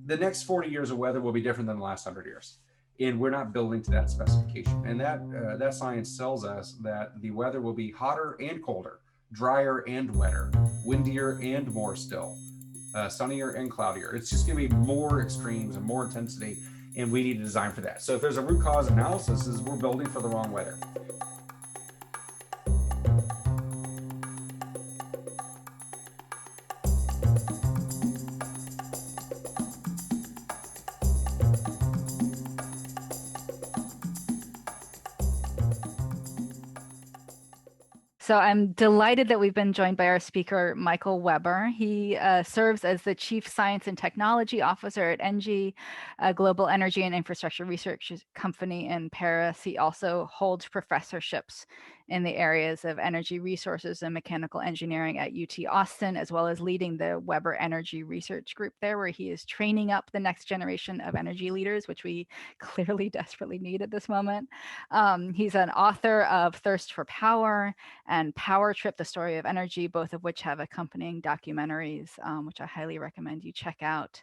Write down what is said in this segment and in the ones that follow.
the next 40 years of weather will be different than the last 100 years. And we're not building to that specification. And that science tells us that the weather will be hotter and colder, drier and wetter, windier and more still, sunnier and cloudier. It's just going to be more extremes and more intensity, and we need to design for that. So if there's a root cause analysis, is we're building for the wrong weather. So I'm delighted that we've been joined by our speaker, Michael Weber. He serves as the Chief Science and Technology Officer at ENGIE, a global energy and infrastructure research company in Paris. He also holds professorships in the areas of energy resources and mechanical engineering at UT Austin, as well as leading the Weber Energy Research Group there, where he is training up the next generation of energy leaders, which we clearly desperately need at this moment. He's an author of Thirst for Power and Power Trip, The Story of Energy, both of which have accompanying documentaries, which I highly recommend you check out.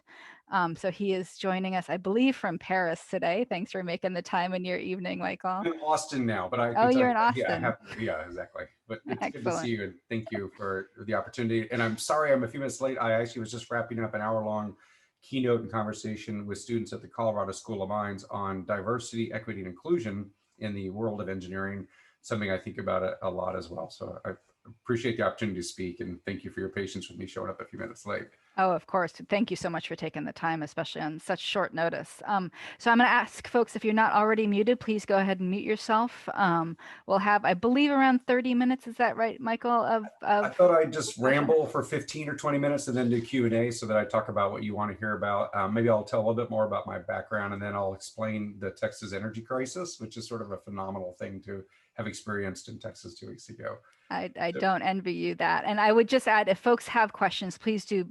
So he is joining us, I believe, from Paris today. Thanks for making the time in your evening, Michael. I'm in Austin now, but I can tell you're in Austin. Yeah, exactly. But it's Excellent. Good to see you, and thank you for the opportunity. And I'm sorry I'm a few minutes late. I actually was just wrapping up an hour-long keynote and conversation with students at the Colorado School of Mines on diversity, equity, and inclusion in the world of engineering, something I think about a lot as well. So I appreciate the opportunity to speak, and thank you for your patience with me showing up a few minutes late. Oh, of course. Thank you so much for taking the time, especially on such short notice. So I'm going to ask folks, if you're not already muted, please go ahead and mute yourself. We'll have, I believe, around 30 minutes. Is that right, Michael? I thought I'd just ramble for 15 or 20 minutes and then do Q&A so that I talk about what you want to hear about. Maybe I'll tell a little bit more about my background, and then I'll explain the Texas energy crisis, which is sort of a phenomenal thing to have experienced in Texas 2 weeks ago. I don't envy you that. And I would just add, if folks have questions, please do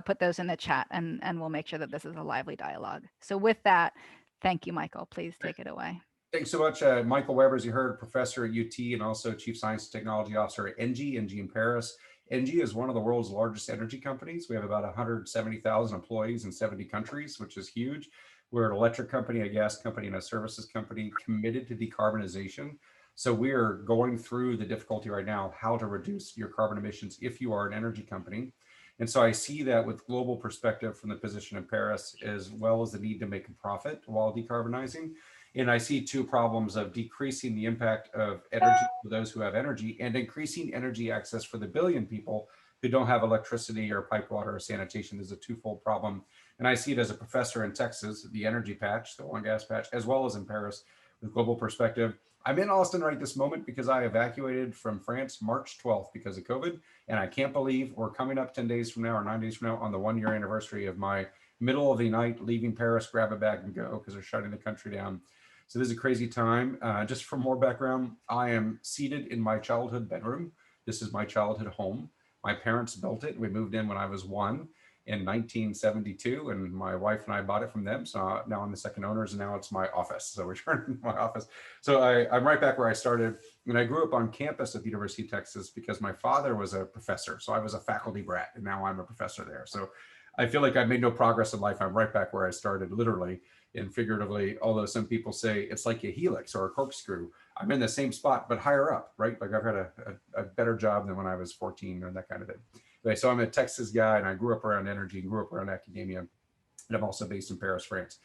put those in the chat, and we'll make sure that this is a lively dialogue. So with that, thank you, Michael. Please take it away. Thanks so much. Michael Weber, as you heard, professor at UT and also Chief Science and Technology Officer at ENGIE in Paris. ENGIE is one of the world's largest energy companies. We have about 170,000 employees in 70 countries, which is huge. We're an electric company, a gas company, and a services company committed to decarbonization. So we are going through the difficulty right now, how to reduce your carbon emissions if you are an energy company. And so I see that with global perspective from the position in Paris, as well as the need to make a profit while decarbonizing. And I see two problems of decreasing the impact of energy for those who have energy and increasing energy access for the billion people who don't have electricity or pipe water or sanitation. There's a twofold problem. And I see it as a professor in Texas, the energy patch, the oil and gas patch, as well as in Paris with global perspective. I'm in Austin right this moment because I evacuated from France March 12th because of COVID. And I can't believe we're coming up 10 days from now or 9 days from now on the 1-year anniversary of my middle of the night, leaving Paris, grab a bag and go because they're shutting the country down. So this is a crazy time. Just for more background, I am seated in my childhood bedroom. This is my childhood home. My parents built it. We moved in when I was 1 in 1972, and my wife and I bought it from them. So now I'm the second owners, and now it's my office. So we're turning my office. So I'm right back where I started. And I grew up on campus at the University of Texas because my father was a professor. So I was a faculty brat, and now I'm a professor there. So I feel like I've made no progress in life. I'm right back where I started, literally and figuratively, although some people say it's like a helix or a corkscrew. I'm in the same spot, but higher up, right? Like I've had a better job than when I was 14 or that kind of thing. Anyway, so I'm a Texas guy, and I grew up around energy and grew up around academia. And I'm also based in Paris, France.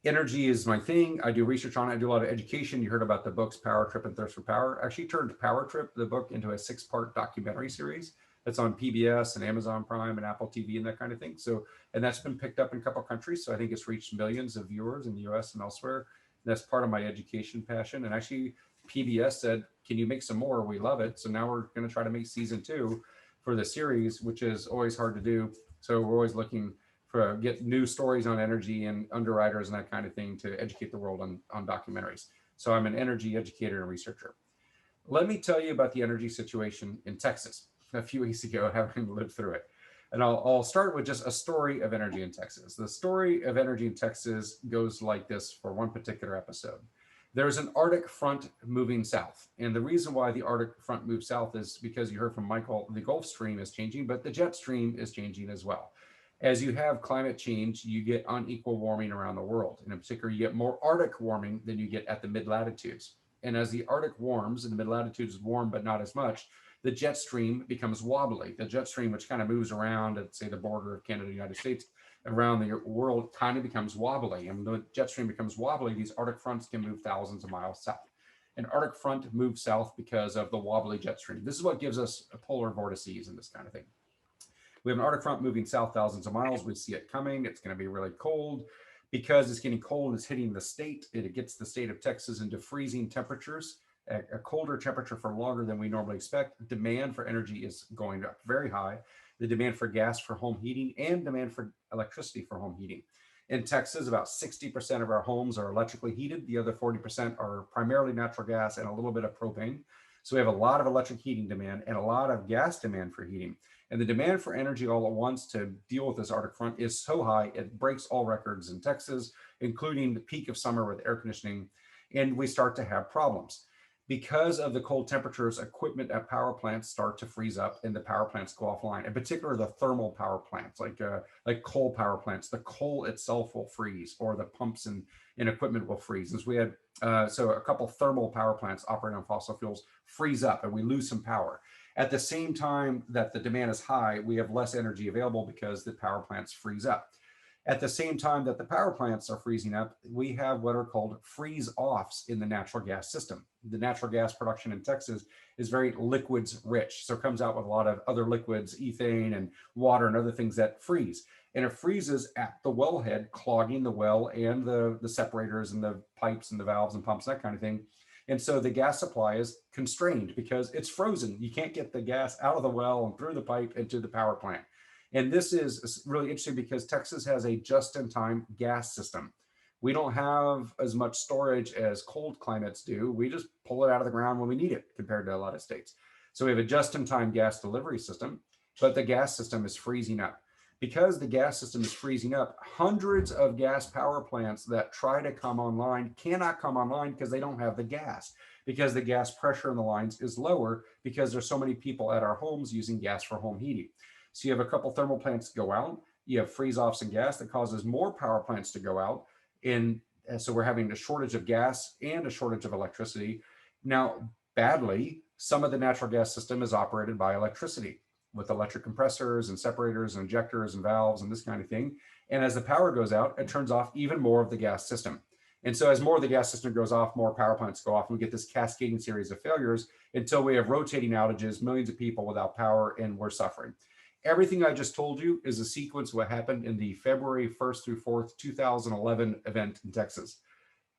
Energy is my thing. I do research on it. I do a lot of education. You heard about the books Power Trip and Thirst for Power. I actually turned Power Trip, the book, into a 6-part documentary series that's on PBS and Amazon Prime and Apple TV and that kind of thing. So, and that's been picked up in a couple of countries. So I think it's reached millions of viewers in the US and elsewhere. And that's part of my education passion. And actually PBS said, can you make some more? We love it. So now we're going to try to make season 2 for the series, which is always hard to do. So we're always looking for get new stories on energy and underwriters and that kind of thing to educate the world on documentaries. So I'm an energy educator and researcher. Let me tell you about the energy situation in Texas a few weeks ago, having lived through it. And I'll start with just a story of energy in Texas. The story of energy in Texas goes like this for one particular episode. There's an Arctic front moving south. And the reason why the Arctic front moves south is because you heard from Michael, the Gulf Stream is changing, but the jet stream is changing as well. As you have climate change, you get unequal warming around the world. And in particular, you get more Arctic warming than you get at the mid latitudes. And as the Arctic warms and the mid latitudes warm, but not as much, the jet stream becomes wobbly. The jet stream, which kind of moves around at, say, the border of Canada, United States, around the world, kind of becomes wobbly. And when the jet stream becomes wobbly, these Arctic fronts can move thousands of miles south. An Arctic front moves south because of the wobbly jet stream. This is what gives us polar vortices and this kind of thing. We have an Arctic front moving south thousands of miles. We see it coming. It's going to be really cold. Because it's getting cold, it's hitting the state. It gets the state of Texas into freezing temperatures, a colder temperature for longer than we normally expect. Demand for energy is going up very high. The demand for gas for home heating and demand for electricity for home heating. In Texas, about 60% of our homes are electrically heated. The other 40% are primarily natural gas and a little bit of propane. So we have a lot of electric heating demand and a lot of gas demand for heating. And the demand for energy all at once to deal with this Arctic front is so high, it breaks all records in Texas, including the peak of summer with air conditioning. And we start to have problems. Because of the cold temperatures, equipment at power plants start to freeze up and the power plants go offline. In particular, the thermal power plants, like coal power plants, the coal itself will freeze, or the pumps and equipment will freeze. As we had, so a couple thermal power plants operating on fossil fuels freeze up and we lose some power. At the same time that the demand is high, we have less energy available because the power plants freeze up. At the same time that the power plants are freezing up, we have what are called freeze-offs in the natural gas system. The natural gas production in Texas is very liquids rich, so it comes out with a lot of other liquids, ethane and water and other things that freeze. And it freezes at the wellhead, clogging the well and the separators and the pipes and the valves and pumps, that kind of thing. And so the gas supply is constrained because it's frozen. You can't get the gas out of the well and through the pipe into the power plant. And this is really interesting because Texas has a just-in-time gas system. We don't have as much storage as cold climates do. We just pull it out of the ground when we need it compared to a lot of states. So we have a just-in-time gas delivery system, but the gas system is freezing up. Because the gas system is freezing up, hundreds of gas power plants that try to come online cannot come online because they don't have the gas, because the gas pressure in the lines is lower because there's so many people at our homes using gas for home heating. So you have a couple thermal plants go out, you have freeze-offs in gas that causes more power plants to go out. And so we're having a shortage of gas and a shortage of electricity. Now, badly, some of the natural gas system is operated by electricity with electric compressors and separators and injectors and valves and this kind of thing. And as the power goes out, it turns off even more of the gas system. And so as more of the gas system goes off, more power plants go off, and we get this cascading series of failures until we have rotating outages, millions of people without power, and we're suffering. Everything I just told you is a sequence of what happened in the February 1st through 4th, 2011 event in Texas.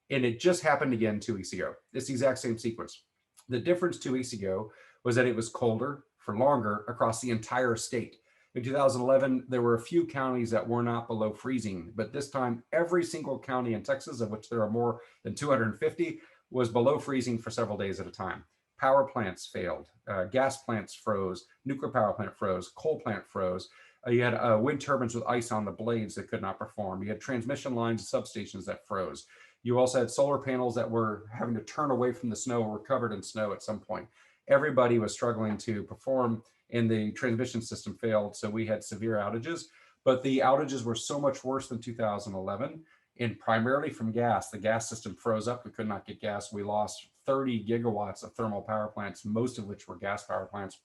And it just happened again 2 weeks ago. It's the exact same sequence. The difference 2 weeks ago was that it was colder for longer across the entire state. In 2011, there were a few counties that were not below freezing, but this time every single county in Texas, of which there are more than 250, was below freezing for several days at a time. Power plants failed, gas plants froze, nuclear power plant froze, coal plant froze. You had wind turbines with ice on the blades that could not perform. You had transmission lines and substations that froze. You also had solar panels that were having to turn away from the snow or were covered in snow at some point. Everybody was struggling to perform and the transmission system failed. So we had severe outages, but the outages were so much worse than 2011 and primarily from gas. The gas system froze up. We could not get gas. We lost 30 gigawatts of thermal power plants, most of which were gas power plants.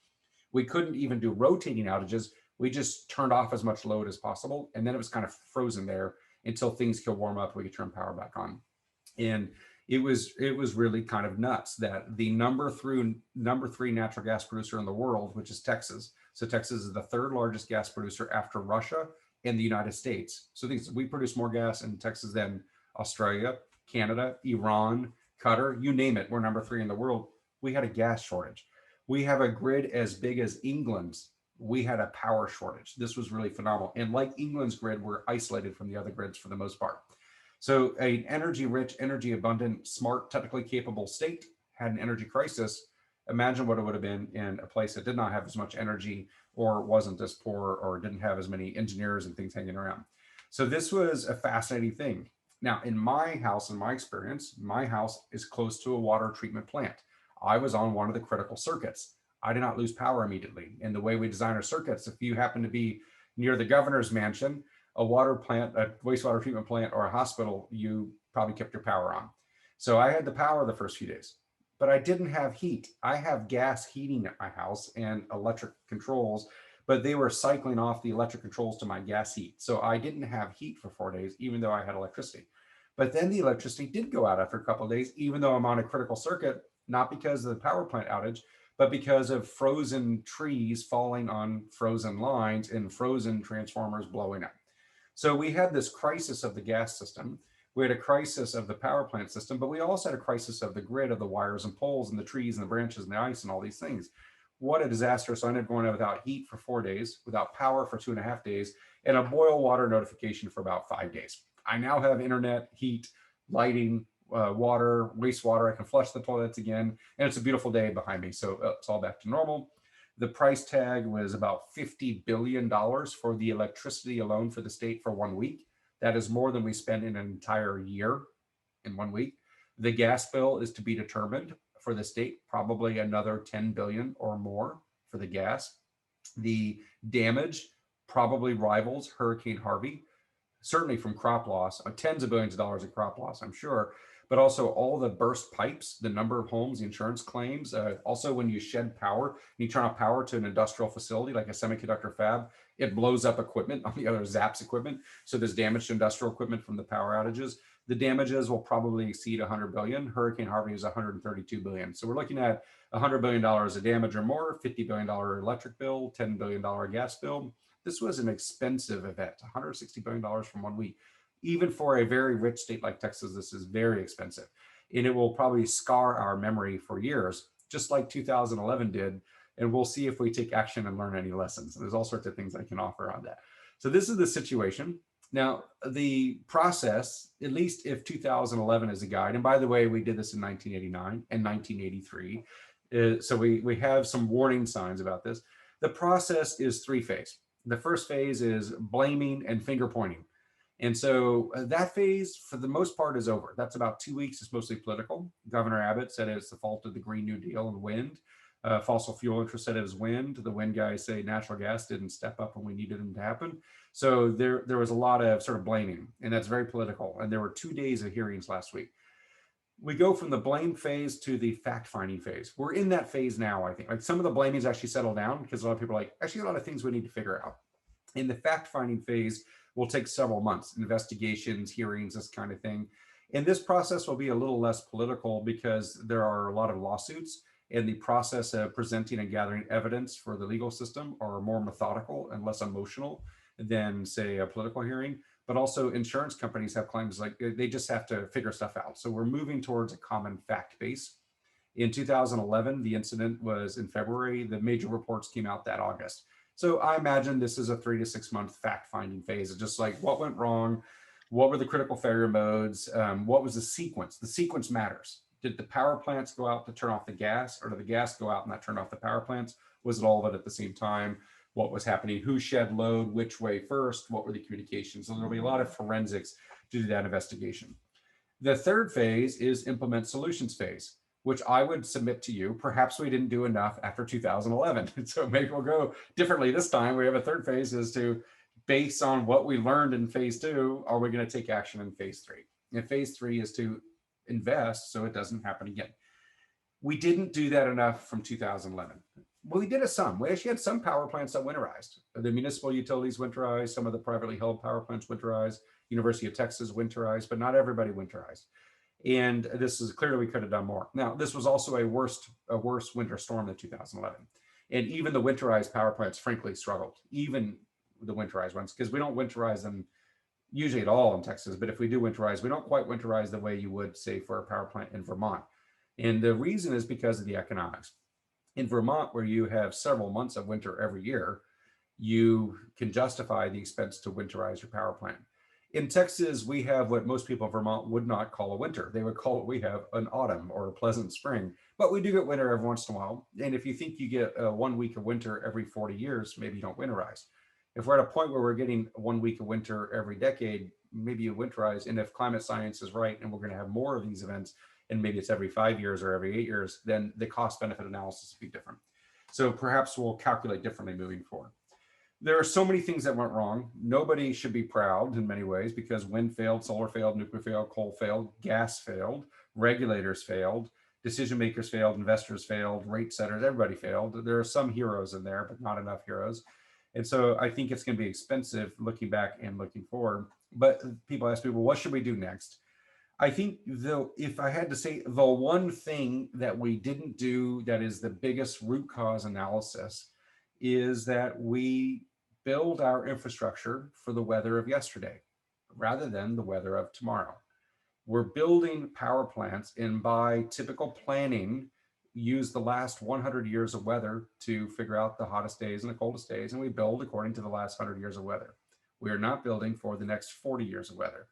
We couldn't even do rotating outages. We just turned off as much load as possible. And then it was kind of frozen there until things could warm up, we could turn power back on. And it was really kind of nuts that the number three natural gas producer in the world, which is Texas. So Texas is the third largest gas producer after Russia and the United States. So we produce more gas in Texas than Australia, Canada, Iran, Qatar, you name it. We're number 3 in the world. We had a gas shortage. We have a grid as big as England's. We had a power shortage. This was really phenomenal. And like England's grid, we're isolated from the other grids for the most part. So an energy rich, energy abundant, smart, technically capable state had an energy crisis. Imagine what it would have been in a place that did not have as much energy or wasn't as poor or didn't have as many engineers and things hanging around. So this was a fascinating thing. Now, in my house, in my experience, my house is close to a water treatment plant. I was on one of the critical circuits. I did not lose power immediately. And the way we design our circuits, if you happen to be near the governor's mansion, a water plant, a wastewater treatment plant, or a hospital, you probably kept your power on. So I had the power the first few days, but I didn't have heat. I have gas heating at my house and electric controls, but they were cycling off the electric controls to my gas heat. So I didn't have heat for 4 days, even though I had electricity. But then the electricity did go out after a couple of days, even though I'm on a critical circuit, not because of the power plant outage, but because of frozen trees falling on frozen lines and frozen transformers blowing up. So we had this crisis of the gas system. We had a crisis of the power plant system, but we also had a crisis of the grid, of the wires and poles and the trees and the branches and the ice and all these things. What a disaster. So I ended up going without heat for 4 days, without power for 2.5 days, and a boil water notification for about 5 days. I now have internet, heat, lighting, water, wastewater. I can flush the toilets again, and it's a beautiful day behind me. So it's all back to normal. The price tag was about $50 billion for the electricity alone for the state for 1 week. That is more than we spend in an entire year in 1 week. The gas bill is to be determined for the state, probably another 10 billion or more for the gas. The damage probably rivals Hurricane Harvey, certainly from crop loss, tens of billions of dollars in crop loss, I'm sure, but also all the burst pipes, the number of homes, the insurance claims. Also, when you shed power, and you turn off power to an industrial facility like a semiconductor fab, it blows up equipment on the other zaps equipment. So there's damage to industrial equipment from the power outages. The damages will probably exceed 100 billion. Hurricane Harvey is 132 billion. So we're looking at $100 billion of damage or more, $50 billion electric bill, $10 billion gas bill. This was an expensive event, $160 billion from 1 week. Even for a very rich state like Texas, this is very expensive. And it will probably scar our memory for years, just like 2011 did. And we'll see if we take action and learn any lessons. There's all sorts of things I can offer on that. So this is the situation. Now, the process, at least if 2011 is a guide, and by the way, we did this in 1989 and 1983. So we have some warning signs about this. The process is three-phase. The first phase is blaming and finger pointing. And so that phase, for the most part, is over. That's about 2 weeks. It's mostly political. Governor Abbott said it's the fault of the Green New Deal and wind. Fossil fuel interests said it was wind. The wind guys say natural gas didn't step up when we needed them to happen. So there was a lot of sort of blaming, and that's very political. And there were 2 days of hearings last week. We go from the blame phase to the fact-finding phase. We're in that phase now, I think. Like some of the blaming's actually settled down because a lot of people are like, actually, a lot of things we need to figure out. In the fact-finding phase will take several months, investigations, hearings, this kind of thing. And this process will be a little less political because there are a lot of lawsuits, and the process of presenting and gathering evidence for the legal system are more methodical and less emotional than, say, a political hearing. But also insurance companies have claims like they just have to figure stuff out. So we're moving towards a common fact base. In 2011, the incident was in February. The major reports came out that August. So I imagine this is a 3 to 6 month fact-finding phase. It's just like what went wrong, what were the critical failure modes, what was the sequence? The sequence matters. Did the power plants go out to turn off the gas, or did the gas go out and that turned off the power plants? Was it all of it at the same time? What was happening? Who shed load? Which way first? What were the communications? So there'll be a lot of forensics to do that investigation. The third phase is implement solutions phase, which I would submit to you. Perhaps we didn't do enough after 2011. So maybe we'll go differently this time. We have a third phase is to, based on what we learned in phase 2, are we going to take action in phase 3? And phase 3 is to invest so it doesn't happen again. We didn't do that enough from 2011. Well, we did it some. We actually had some power plants that winterized. The municipal utilities winterized, some of the privately held power plants winterized, University of Texas winterized, but not everybody winterized. And this is clearly we could have done more. Now, this was also a worse winter storm than 2011. And even the winterized power plants, frankly, struggled, even the winterized ones, because we don't winterize them usually at all in Texas. But if we do winterize, we don't quite winterize the way you would, say, for a power plant in Vermont. And the reason is because of the economics. In Vermont, where you have several months of winter every year, you can justify the expense to winterize your power plant. In Texas, we have what most people in Vermont would not call a winter. They would call what we have an autumn or a pleasant spring, but we do get winter every once in a while. And if you think you get 1 week of winter every 40 years, maybe you don't winterize. If we're at a point where we're getting 1 week of winter every decade, maybe you winterize. And if climate science is right, and we're going to have more of these events, and maybe it's every 5 years or every 8 years, then the cost benefit analysis will be different. So perhaps we'll calculate differently moving forward. There are so many things that went wrong. Nobody should be proud in many ways because wind failed, solar failed, nuclear failed, coal failed, gas failed, regulators failed, decision makers failed, investors failed, rate setters, everybody failed. There are some heroes in there, but not enough heroes. And so I think it's going to be expensive looking back and looking forward. But people ask me, well, what should we do next? I think though, if I had to say the one thing that we didn't do that is the biggest root cause analysis is that we build our infrastructure for the weather of yesterday rather than the weather of tomorrow. We're building power plants and by typical planning, use the last 100 years of weather to figure out the hottest days and the coldest days. And we build according to the last 100 years of weather. We are not building for the next 40 years of weather.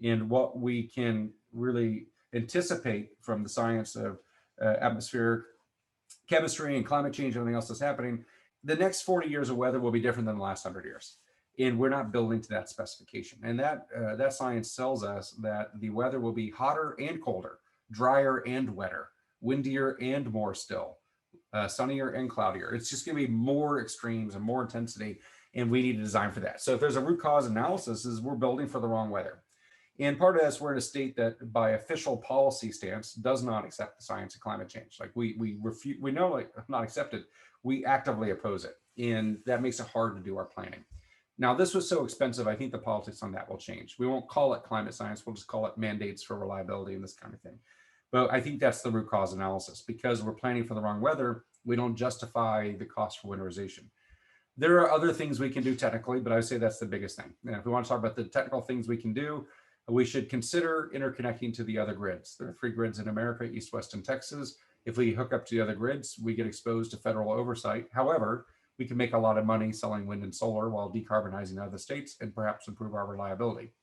And what we can really anticipate from the science of atmospheric chemistry and climate change and everything else that's happening, the next 40 years of weather will be different than the last 100 years. And we're not building to that specification. And that science tells us that the weather will be hotter and colder, drier and wetter, windier and more still, sunnier and cloudier. It's just going to be more extremes and more intensity, and we need to design for that. So if there's a root cause analysis, is we're building for the wrong weather. And part of this, we're in a state that by official policy stance does not accept the science of climate change. Like we refuse, we know like not accepted, we actively oppose it. And that makes it hard to do our planning. Now, this was so expensive, I think the politics on that will change. We won't call it climate science, we'll just call it mandates for reliability and this kind of thing. But I think that's the root cause analysis. Because we're planning for the wrong weather, we don't justify the cost for winterization. There are other things we can do technically, but I would say that's the biggest thing. And if we want to talk about the technical things we can do, we should consider interconnecting to the other grids. There are 3 grids in America, East, West, and Texas. If we hook up to the other grids, we get exposed to federal oversight. However, we can make a lot of money selling wind and solar while decarbonizing other states and perhaps improve our reliability.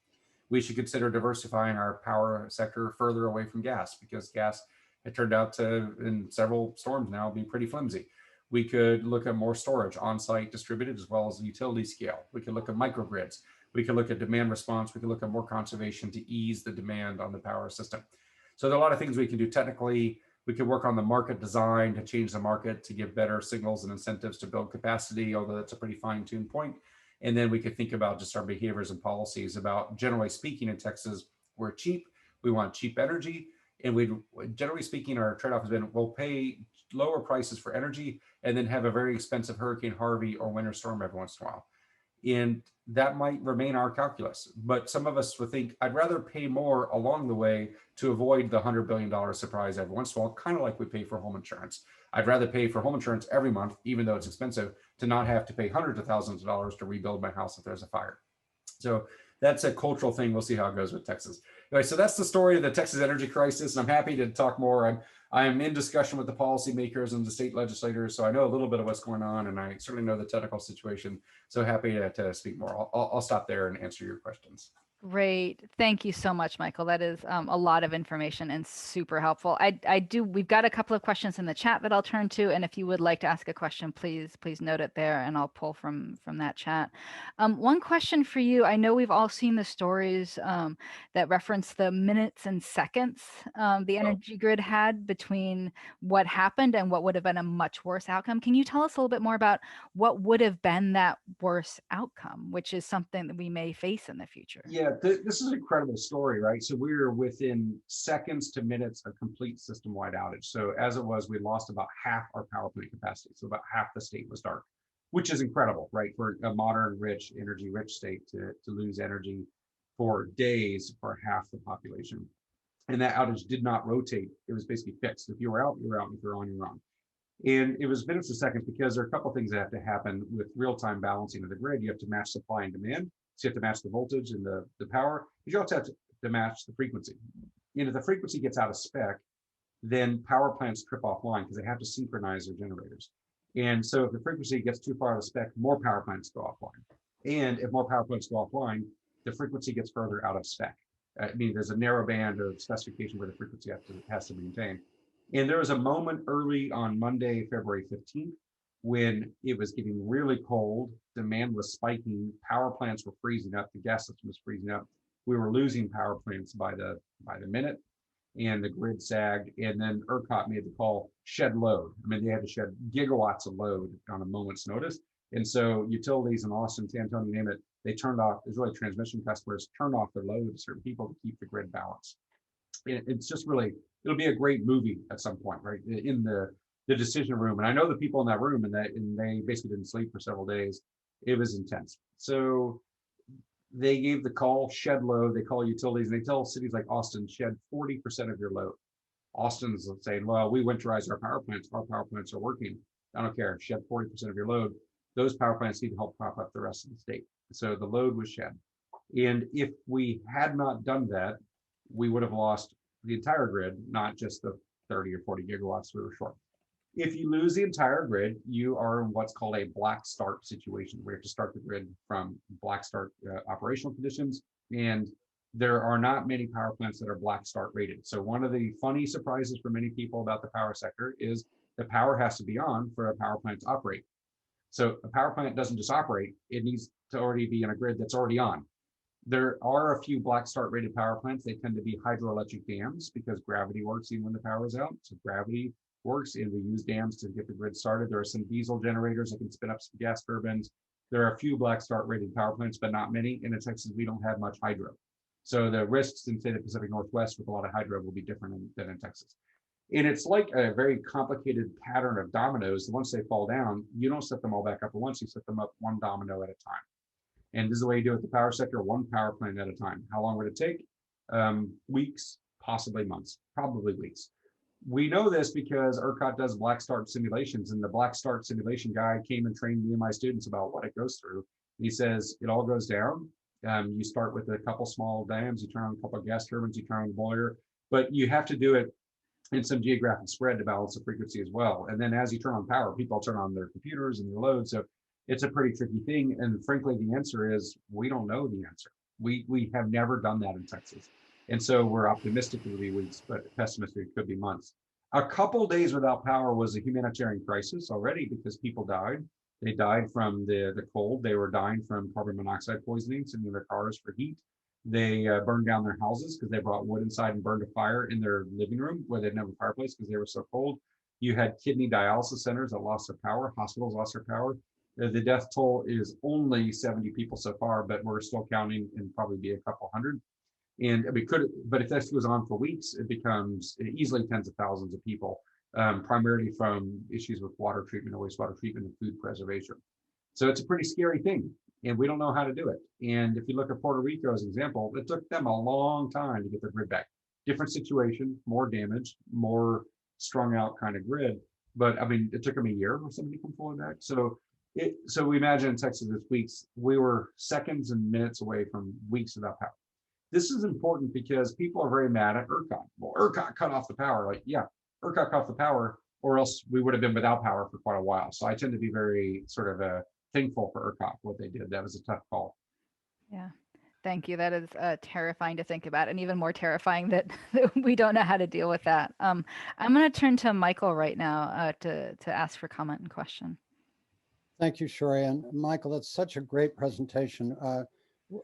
We should consider diversifying our power sector further away from gas because gas, it turned out to, in several storms now, be pretty flimsy. We could look at more storage on-site distributed as well as utility scale. We could look at microgrids. We could look at demand response. We could look at more conservation to ease the demand on the power system. So there are a lot of things we can do technically. We could work on the market design to change the market to give better signals and incentives to build capacity, although that's a pretty fine-tuned point. And then we could think about just our behaviors and policies about, generally speaking, in Texas, we're cheap. We want cheap energy. And we, generally speaking, our trade-off has been we'll pay lower prices for energy and then have a very expensive Hurricane Harvey or winter storm every once in a while. And that might remain our calculus. But some of us would think, I'd rather pay more along the way to avoid the $100 billion surprise every once in a while, kind of like we pay for home insurance. I'd rather pay for home insurance every month, even though it's expensive, to not have to pay hundreds of thousands of dollars to rebuild my house if there's a fire. So that's a cultural thing. We'll see how it goes with Texas. Anyway, so that's the story of the Texas energy crisis. And I'm happy to talk more. I'm in discussion with the policymakers and the state legislators, so I know a little bit of what's going on, and I certainly know the technical situation. So happy to speak more. I'll stop there and answer your questions. Great. Thank you so much, Michael. That is a lot of information and super helpful. We've got a couple of questions in the chat that I'll turn to. And if you would like to ask a question, please note it there and I'll pull from that chat. One question for you. I know we've all seen the stories that reference the minutes and seconds the energy grid had between what happened and what would have been a much worse outcome. Can you tell us a little bit more about what would have been that worse outcome, which is something that we may face in the future? Yeah, this is an incredible story, right? So we were within seconds to minutes of complete system-wide outage. So as it was, we lost about half our power plant capacity. So about half the state was dark, which is incredible, right? For a modern, rich, energy-rich state to lose energy for days for half the population. And that outage did not rotate. It was basically fixed. If you were out, you were out. If you're on, you're on. And it was minutes to seconds because there are a couple of things that have to happen with real-time balancing of the grid. You have to match supply and demand. So you have to match the voltage and the power, but you also have to match the frequency. And if the frequency gets out of spec, then power plants trip offline because they have to synchronize their generators. And so if the frequency gets too far out of spec, more power plants go offline. And if more power plants go offline, the frequency gets further out of spec. I mean, there's a narrow band of specification where the frequency has to maintain. And there was a moment early on Monday, February 15th, when it was getting really cold, demand was spiking, power plants were freezing up, the gas system was freezing up. We were losing power plants by the minute, and the grid sagged. And then ERCOT made the call, shed load. I mean, they had to shed gigawatts of load on a moment's notice. And so utilities in Austin, San Antonio, name it, they turned off, Israeli transmission customers turned off their load to certain people to keep the grid balanced. It's just really, it'll be a great movie at some point, right? In the decision room. And I know the people in that room, and they basically didn't sleep for several days. It was intense. So they gave the call, shed load. They call utilities, and they tell cities like Austin, shed 40% of your load. Austin's saying, well, we winterize our power plants. Our power plants are working. I don't care. Shed 40% of your load. Those power plants need to help prop up the rest of the state. So the load was shed. And if we had not done that, we would have lost the entire grid, not just the 30 or 40 gigawatts we were short. If you lose the entire grid, you are in what's called a black start situation. We have to start the grid from black start operational conditions. And there are not many power plants that are black start rated. So one of the funny surprises for many people about the power sector is the power has to be on for a power plant to operate. So a power plant doesn't just operate, it needs to already be in a grid that's already on. There are a few black start rated power plants. They tend to be hydroelectric dams because gravity works even when the power is out. So gravity works, and we use dams to get the grid started. There are some diesel generators that can spin up some gas turbines. There are a few black start rated power plants, but not many. And in Texas, we don't have much hydro. So the risks in, say, the Pacific Northwest with a lot of hydro will be different than in Texas. And it's like a very complicated pattern of dominoes. Once they fall down, you don't set them all back up at once. You set them up one domino at a time. And this is the way you do it with the power sector, one power plant at a time. How long would it take? Weeks, possibly months, probably weeks. We know this because ERCOT does black start simulations, and the black start simulation guy came and trained me and my students about what it goes through. He says it all goes down. You start with a couple small dams, you turn on a couple of gas turbines, you turn on the boiler, but you have to do it in some geographic spread to balance the frequency as well. And then as you turn on power, people turn on their computers and their load. So it's a pretty tricky thing. And frankly, the answer is we don't know the answer. We have never done that in Texas. And so we're optimistic it'll be weeks, but pessimistic it could be months. A couple days without power was a humanitarian crisis already because people died. They died from the cold. They were dying from carbon monoxide poisoning, sitting in their cars for heat. They burned down their houses because they brought wood inside and burned a fire in their living room where they didn't have a fireplace because they were so cold. You had kidney dialysis centers that lost their power. Hospitals lost their power. The death toll is only 70 people so far, but we're still counting and probably be a couple hundred. And we could, but if this goes on for weeks, it becomes easily tens of thousands of people, primarily from issues with water treatment or wastewater treatment and food preservation. So it's a pretty scary thing, and we don't know how to do it. And if you look at Puerto Rico as an example, it took them a long time to get their grid back. Different situation, more damage, more strung out kind of grid. But I mean, it took them a year for somebody to come fully back. So we imagine in Texas this weeks, we were seconds and minutes away from weeks without power. This is important because people are very mad at ERCOT. Well, ERCOT cut off the power. Like, yeah, ERCOT cut off the power, or else we would have been without power for quite a while. So I tend to be very sort of thankful for ERCOT, what they did. That was a tough call. Yeah. Thank you. That is terrifying to think about, and even more terrifying that we don't know how to deal with that. I'm going to turn to Michael right now to ask for comment and question. Thank you, Shori. And Michael, that's such a great presentation.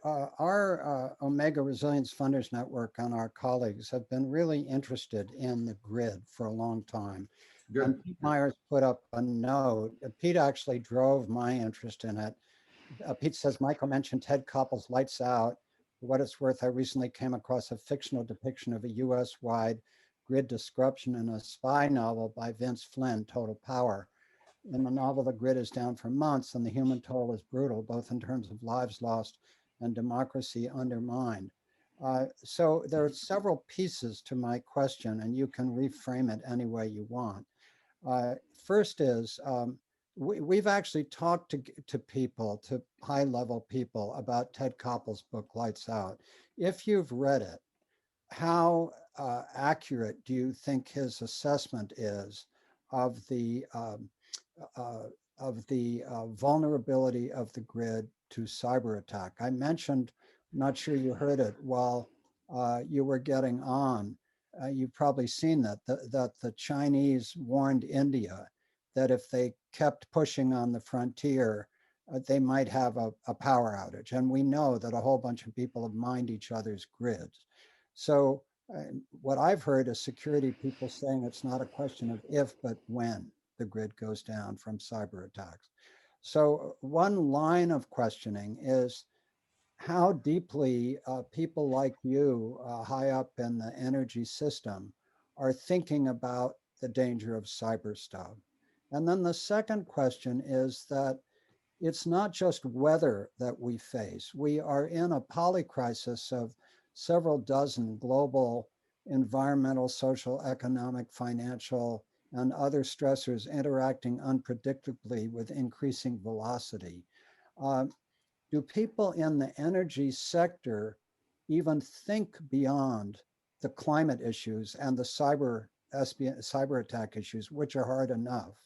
Our Omega Resilience Funders Network and our colleagues have been really interested in the grid for a long time. Good. And Pete Myers put up a note. Pete actually drove my interest in it. Pete says, Michael mentioned Ted Koppel's Lights Out. For what it's worth, I recently came across a fictional depiction of a US-wide grid disruption in a spy novel by Vince Flynn, Total Power. In the novel, the grid is down for months and the human toll is brutal, both in terms of lives lost and democracy undermined. So there are several pieces to my question, and you can reframe it any way you want. First is, we've actually talked to people, to high-level people, about Ted Koppel's book, Lights Out. If you've read it, how accurate do you think his assessment is of the vulnerability of the grid to cyber attack? I mentioned, not sure you heard it while you were getting on. You've probably seen that the Chinese warned India that if they kept pushing on the frontier, they might have a power outage. And we know that a whole bunch of people have mined each other's grids. So what I've heard is security people saying it's not a question of if, but when the grid goes down from cyber attacks. So one line of questioning is how deeply people like you, high up in the energy system, are thinking about the danger of cyber stuff. And then the second question is that it's not just weather that we face. We are in a polycrisis of several dozen global environmental, social, economic, financial, and other stressors interacting unpredictably with increasing velocity. Uh, do people in the energy sector even think beyond the climate issues and the cyber attack issues, which are hard enough,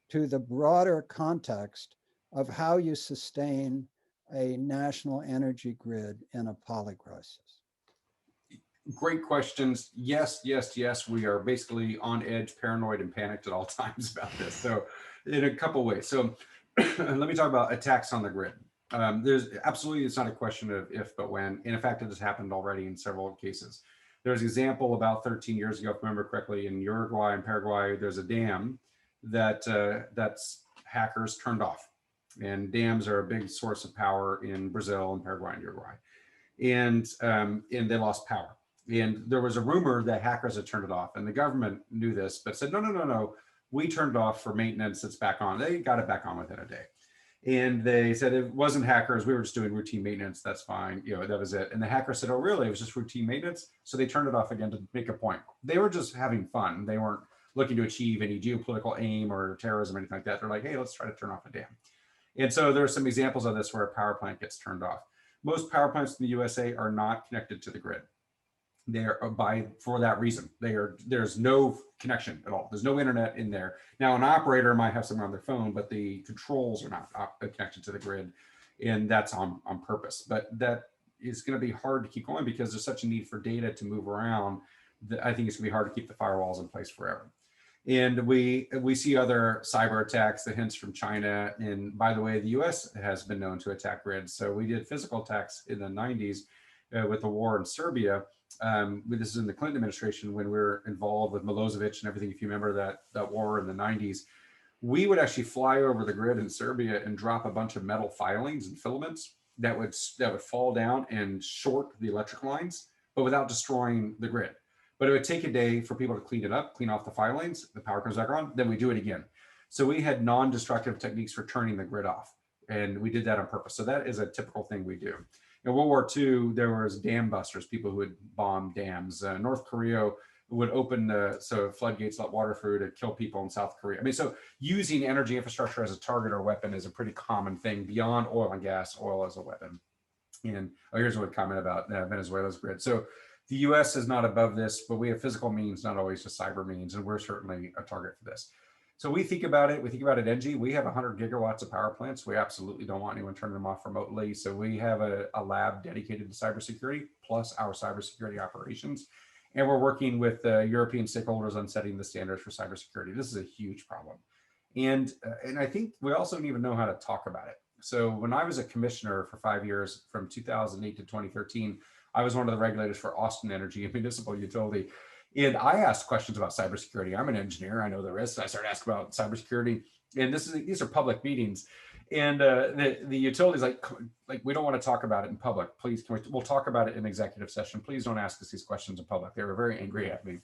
to the broader context of how you sustain a national energy grid in a polycrisis? Great questions. Yes, yes, yes. We are basically on edge, paranoid, and panicked at all times about this. So, in a couple ways. So, let me talk about attacks on the grid. There's absolutely, it's not a question of if, but when. And in fact, it has happened already in several cases. There's an example about 13 years ago, if I remember correctly, in Uruguay and Paraguay, there's a dam that that's hackers turned off. And dams are a big source of power in Brazil and Paraguay and Uruguay. And they lost power. And there was a rumor that hackers had turned it off, and the government knew this, but said, no, no, no, no, we turned it off for maintenance. It's back on. They got it back on within a day. And they said it wasn't hackers. We were just doing routine maintenance. That's fine. You know, that was it. And the hacker said, oh, really? It was just routine maintenance. So they turned it off again to make a point. They were just having fun. They weren't looking to achieve any geopolitical aim or terrorism or anything like that. They're like, hey, let's try to turn off a dam. And so there are some examples of this where a power plant gets turned off. Most power plants in the USA are not connected to the grid. They're for that reason. There's no connection at all. There's no internet in there. Now, an operator might have something on their phone, but the controls are not connected to the grid, and that's on purpose. But that is going to be hard to keep going because there's such a need for data to move around that I think it's going to be hard to keep the firewalls in place forever. And we see other cyber attacks, the hints from China. And by the way, the US has been known to attack grids. So we did physical attacks in the 90s with the war in Serbia. This is in the Clinton administration when we were involved with Milosevic and everything. If you remember that war in the 90s, we would actually fly over the grid in Serbia and drop a bunch of metal filings and filaments that would fall down and short the electric lines, but without destroying the grid. But it would take a day for people to clean it up, clean off the filings, the power comes back on, then we do it again. So we had non-destructive techniques for turning the grid off, and we did that on purpose. So that is a typical thing we do. In World War II, there was dam busters, people who would bomb dams. North Korea would open the floodgates, let water through to kill people in South Korea. I mean, so using energy infrastructure as a target or weapon is a pretty common thing beyond oil and gas, oil as a weapon. And here's one comment about Venezuela's grid. So the US is not above this, but we have physical means, not always just cyber means, and we're certainly a target for this. So we think about it at ENGIE. We have 100 gigawatts of power plants. We absolutely don't want anyone turning them off remotely. So we have a lab dedicated to cybersecurity, plus our cybersecurity operations. And we're working with European stakeholders on setting the standards for cybersecurity. This is a huge problem. And I think we also don't even know how to talk about it. So when I was a commissioner for 5 years, from 2008 to 2013, I was one of the regulators for Austin Energy, a municipal utility. And I asked questions about cybersecurity. I'm an engineer. I know the risks. I started asking about cybersecurity. And these are public meetings. And the utility's like, we don't want to talk about it in public. Please, we'll talk about it in executive session. Please don't ask us these questions in public. They were very angry at me.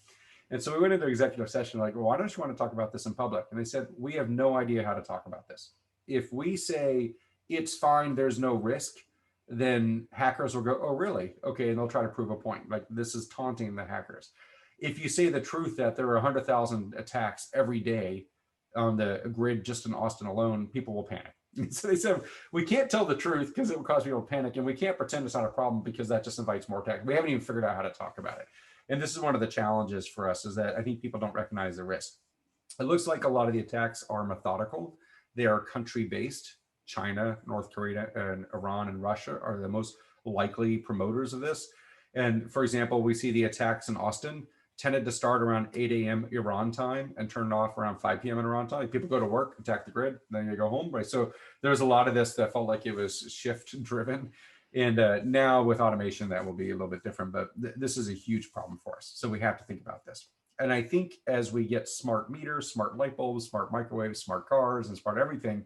And so we went into executive session like, well, why don't you want to talk about this in public? And they said, we have no idea how to talk about this. If we say it's fine, there's no risk, then hackers will go, oh, really? Okay, and they'll try to prove a point. Like, this is taunting the hackers. If you say the truth that there are 100,000 attacks every day on the grid just in Austin alone, people will panic. So they said, we can't tell the truth because it will cause people to panic, and we can't pretend it's not a problem because that just invites more attack. We haven't even figured out how to talk about it. And this is one of the challenges for us, is that I think people don't recognize the risk. It looks like a lot of the attacks are methodical. They are country-based. China, North Korea, and Iran and Russia are the most likely promoters of this. And for example, we see the attacks in Austin tended to start around 8 a.m. Iran time and turn off around 5 p.m. in Iran time. People go to work, attack the grid, then they go home, right? So there's a lot of this that felt like it was shift driven. And now with automation, that will be a little bit different, but this is a huge problem for us. So we have to think about this. And I think as we get smart meters, smart light bulbs, smart microwaves, smart cars, and smart everything,